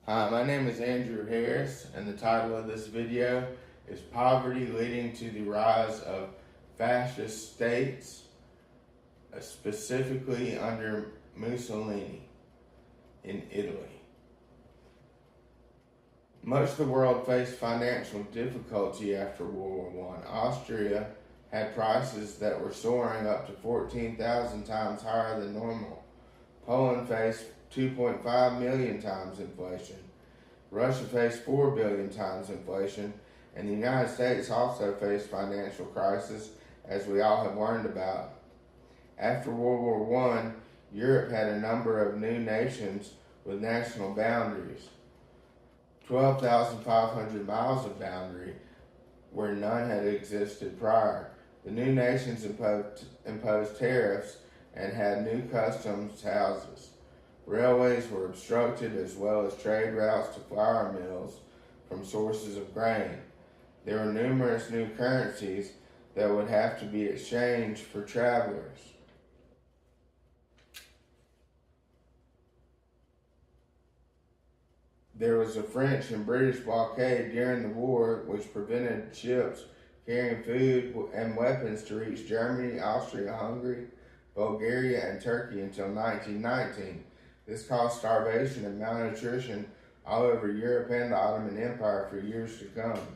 Hi, my name is Andrew Harris, and the title of this video is Poverty Leading to the Rise of Fascist States, specifically under Mussolini in Italy. Much of the world faced financial difficulty after World War I. Austria had prices that were soaring up to 14,000 times higher than normal. Poland faced 2.5 million times inflation. Russia faced 4 billion times inflation, and the United States also faced financial crisis, as we all have learned about. After World War I, Europe had a number of new nations with national boundaries. 12,500 miles of boundary where none had existed prior. The new nations imposed tariffs and had new customs houses. Railways were obstructed, as well as trade routes to flour mills from sources of grain. There were numerous new currencies that would have to be exchanged for travelers. There was a French and British blockade during the war, which prevented ships carrying food and weapons to reach Germany, Austria, Hungary, Bulgaria, and Turkey until 1919. This caused starvation and malnutrition all over Europe and the Ottoman Empire for years to come.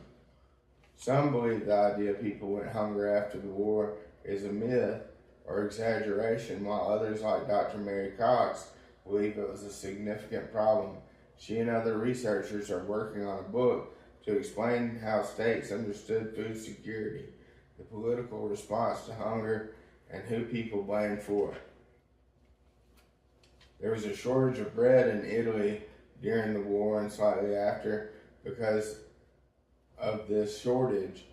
Some believe the idea people went hungry after the war is a myth or exaggeration, while others, like Dr. Mary Cox, believe it was a significant problem. She and other researchers are working on a book to explain how states understood food security, the political response to hunger, and who people blamed for it. There was a shortage of bread in Italy during the war and slightly after. Because of this shortage,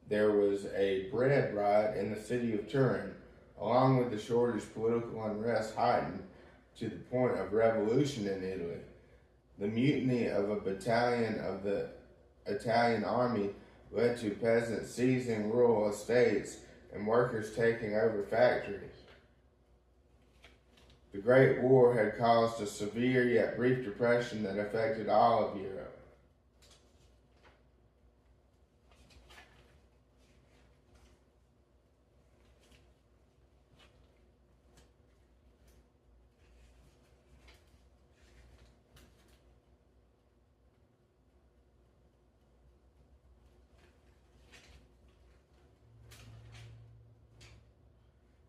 there was a bread riot in the city of Turin. Along with the shortage, political unrest heightened to the point of revolution in Italy. The mutiny of a battalion of the Italian army led to peasants seizing rural estates and workers taking over factories. The Great War had caused a severe yet brief depression that affected all of Europe.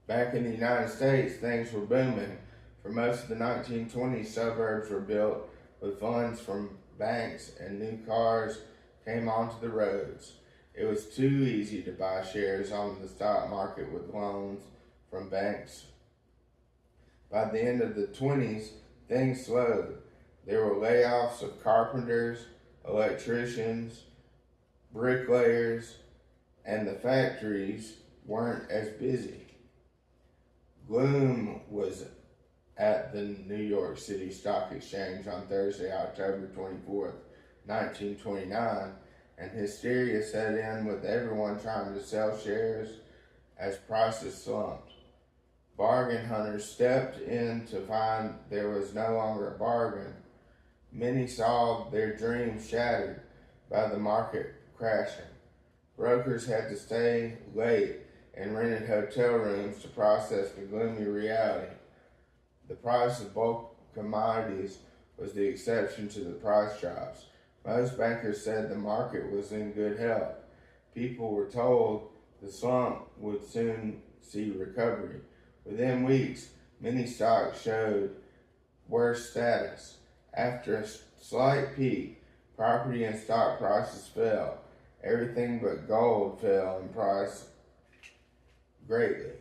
Back in the United States, things were booming. For most of the 1920s, suburbs were built with funds from banks, and new cars came onto the roads. It was too easy to buy shares on the stock market with loans from banks. By the end of the 20s, things slowed. There were layoffs of carpenters, electricians, bricklayers, and the factories weren't as busy. Gloom was at the New York City Stock Exchange on Thursday, October 24th, 1929, and hysteria set in with everyone trying to sell shares as prices slumped. Bargain hunters stepped in to find there was no longer a bargain. Many saw their dreams shattered by the market crashing. Brokers had to stay late and rented hotel rooms to process the gloomy reality. The price of bulk commodities was the exception to the price drops. Most bankers said the market was in good health. People were told the slump would soon see recovery. Within weeks, many stocks showed worse status. After a slight peak, property and stock prices fell. Everything but gold fell in price greatly.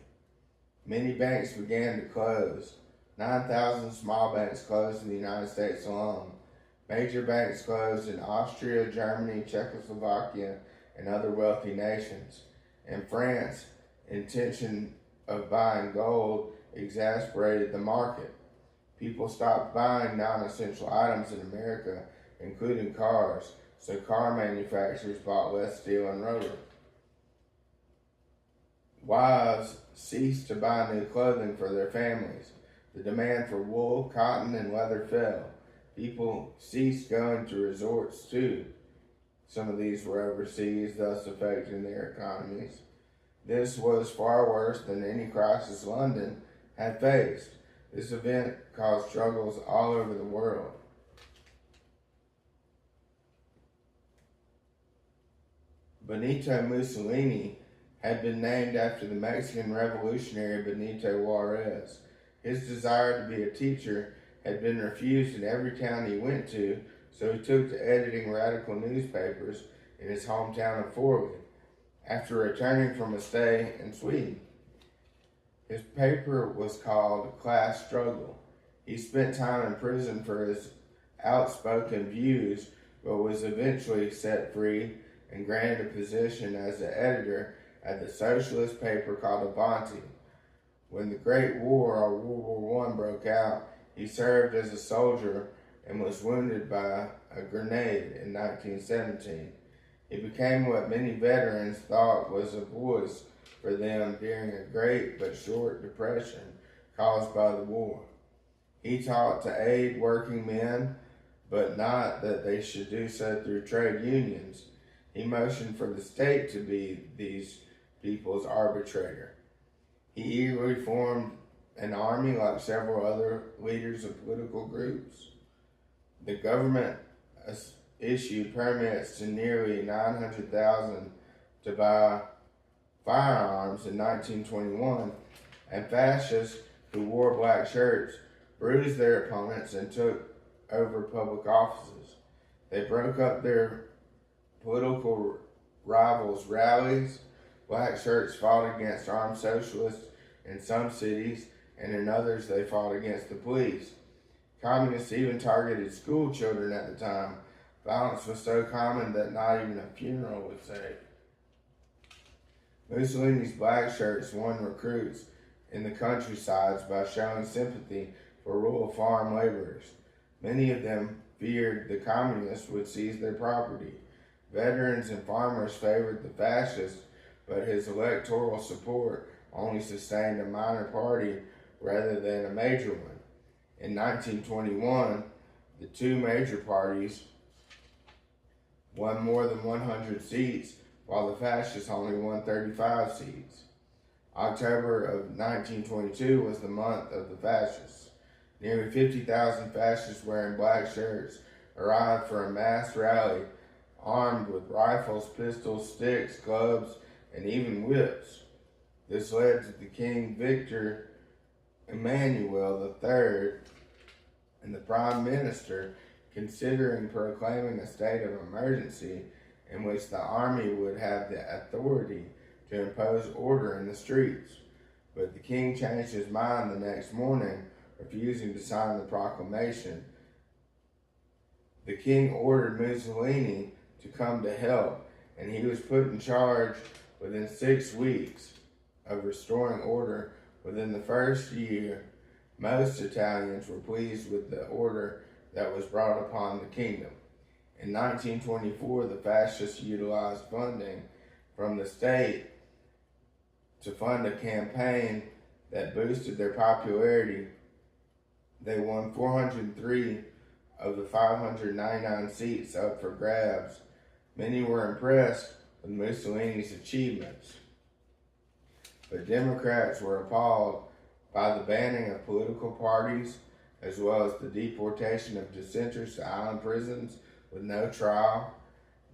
Many banks began to close. 9,000 small banks closed in the United States alone. Major banks closed in Austria, Germany, Czechoslovakia, and other wealthy nations. In France, intention of buying gold exasperated the market. People stopped buying non-essential items in America, including cars, so car manufacturers bought less steel and rubber. Wives ceased to buy new clothing for their families. The demand for wool, cotton, and leather fell. people ceased going to resorts too. Some of these were overseas, thus affecting their economies. This was far worse than any crisis London had faced. This event caused struggles all over the world. Benito Mussolini had been named after the Mexican revolutionary Benito Juarez. His desire to be a teacher had been refused in every town he went to, so he took to editing radical newspapers in his hometown of Forli after returning from a stay in Sweden. His paper was called Class Struggle. He spent time in prison for his outspoken views, but was eventually set free and granted a position as the editor at the socialist paper called Avanti. When the Great War, or World War I, broke out, he served as a soldier and was wounded by a grenade in 1917. He became what many veterans thought was a voice for them during a great but short depression caused by the war. He taught to aid working men, but not that they should do so through trade unions. He motioned for the state to be these people's arbitrator. He eagerly formed an army like several other leaders of political groups. The government issued permits to nearly 900,000 to buy firearms in 1921, and fascists who wore black shirts bruised their opponents and took over public offices. They broke up their political rivals' rallies. Black shirts fought against armed socialists in some cities, and in others they fought against the police. Communists even targeted school children at the time. Violence was so common that not even a funeral was safe. Mussolini's black shirts won recruits in the countrysides by showing sympathy for rural farm laborers. Many of them feared the communists would seize their property. Veterans and farmers favored the fascists, but his electoral support only sustained a minor party rather than a major one. In 1921, the two major parties won more than 100 seats, while the fascists only won 35 seats. October of 1922 was the month of the fascists. Nearly 50,000 fascists wearing black shirts arrived for a mass rally, armed with rifles, pistols, sticks, clubs, and even whips. This led to the King Victor Emmanuel III and the Prime Minister considering proclaiming a state of emergency in which the army would have the authority to impose order in the streets. But the king changed his mind the next morning, refusing to sign the proclamation. The king ordered Mussolini to come to help, and he was put in charge within 6 weeks of restoring order. Within the first year, most Italians were pleased with the order that was brought upon the kingdom. In 1924, the fascists utilized funding from the state to fund a campaign that boosted their popularity. They won 403 of the 599 seats up for grabs. Many were impressed with Mussolini's achievements, but Democrats were appalled by the banning of political parties, as well as the deportation of dissenters to island prisons with no trial.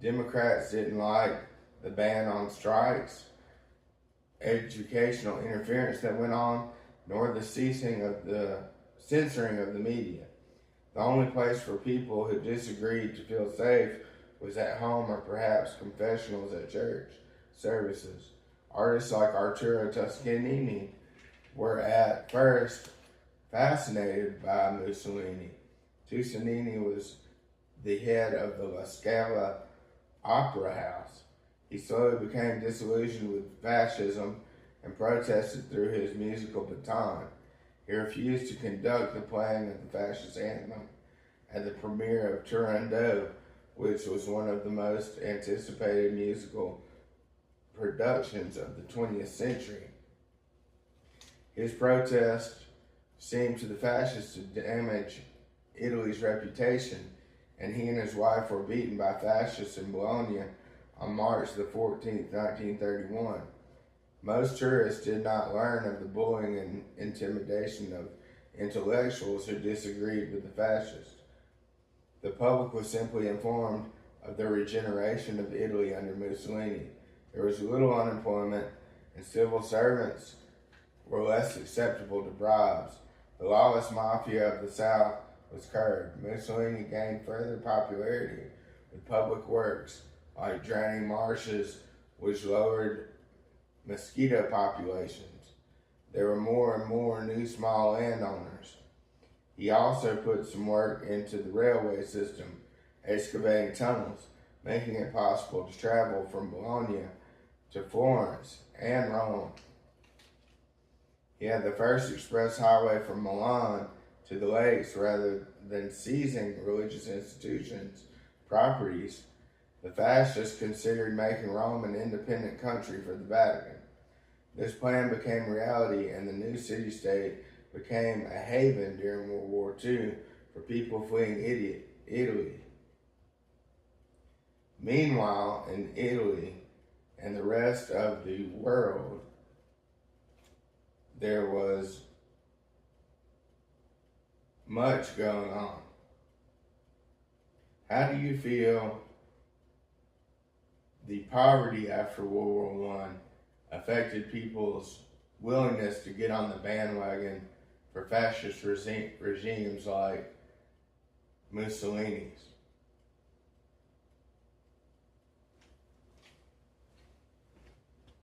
Democrats didn't like the ban on strikes, educational interference that went on, nor the censoring of the media. The only place for people who disagreed to feel safe was at home or perhaps confessionals at church services. Artists like Arturo Toscanini were at first fascinated by Mussolini. Toscanini was the head of the La Scala Opera House. He slowly became disillusioned with fascism and protested through his musical baton. He refused to conduct the playing of the fascist anthem at the premiere of Turandot, which was one of the most anticipated musical productions of the 20th century. His protest seemed to the fascists to damage Italy's reputation, and he and his wife were beaten by fascists in Bologna on March the 14th, 1931. Most tourists did not learn of the bullying and intimidation of intellectuals who disagreed with the fascists. The public was simply informed of the regeneration of Italy under Mussolini. There was little unemployment, and civil servants were less acceptable to bribes. The lawless mafia of the South was curbed. Mussolini gained further popularity with public works like draining marshes, which lowered mosquito populations. There were more and more new small landowners. He also put some work into the railway system, excavating tunnels, making it possible to travel from Bologna to Florence and Rome. He had the first express highway from Milan to the lakes. Rather than seizing religious institutions' properties, the fascists considered making Rome an independent country for the Vatican. This plan became reality, and the new city-state became a haven during World War II for people fleeing Italy. Meanwhile, in Italy and the rest of the world, there was much going on. How do you feel the poverty after World War I affected people's willingness to get on the bandwagon for fascist regimes like Mussolini's?